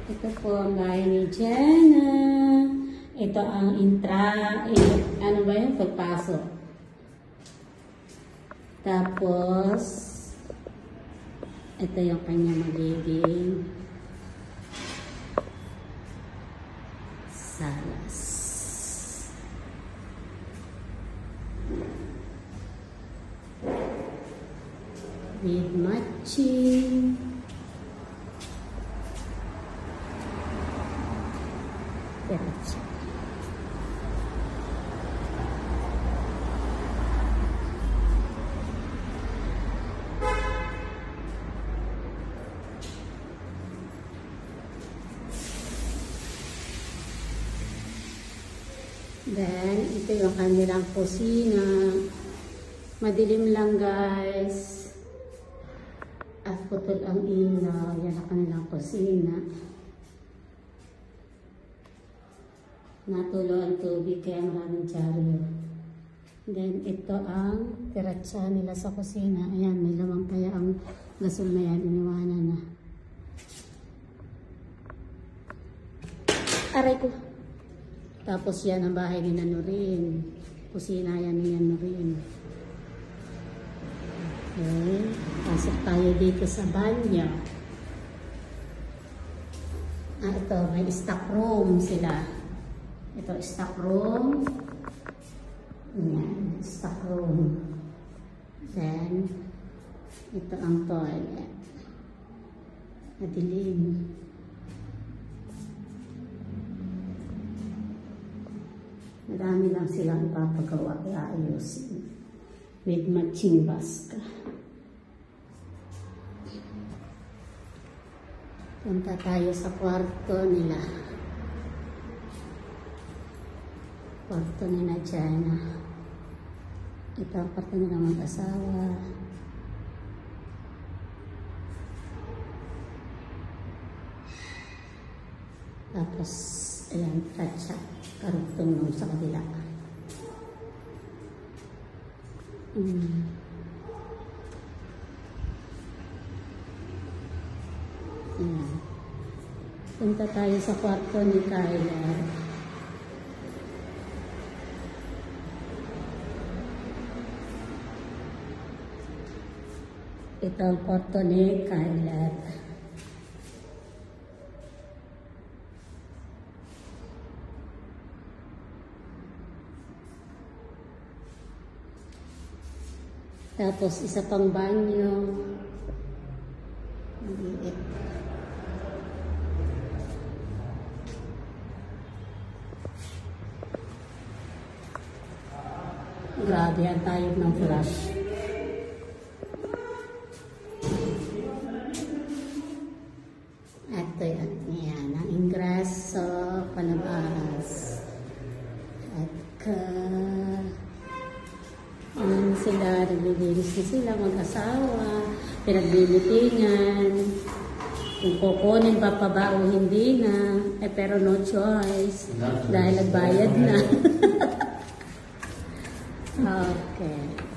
Ito po ang bahay ni Jenna. Ito ang ano ba yung pagpasok. Tapos, ito yung kanya magiging salas. With matching percha. Then, ito yung kanilang kusina. Madilim lang, guys. At putol ang ilaw. Yan ang kanilang kusina. Natulo ang tubig kaya maraming dyaryo. Then, ito ang tiratsa nila sa kusina. Ayan, may lamang kaya ang gasol na yan. Iniwanan na. Aray ko. Tapos yan ang bahay ni Nanurin. Kusina yan ni Nanurin. Okay. Pasok tayo dito sa banyo. Ito. May stock room sila. Ito, stock room. Ayan. Stock room. Then, ito ang toilet. Madilim. Marami lang silang ipapagawa kaya ayusin. With matching baska. Punta tayo sa kwarto nila. Kwarto nila Jenna. Ito ang kwarto nila mag-asawa. Tapos, ayan, katsa. Karugtong nung sa kabila. Ayan. Punta tayo sa kwarto ni Kyla. Ito ang kwarto ni Kyla. Tapos, isa pang banyo. Grabe, ang tayog ng flash. Ito yan. Ang ingreso, palabas. At sila, naglilinis na sila, mag-asawa, pinaglilitingan, kung kukunin papaba o hindi na, pero no choice, dahil nagbayad na. Okay.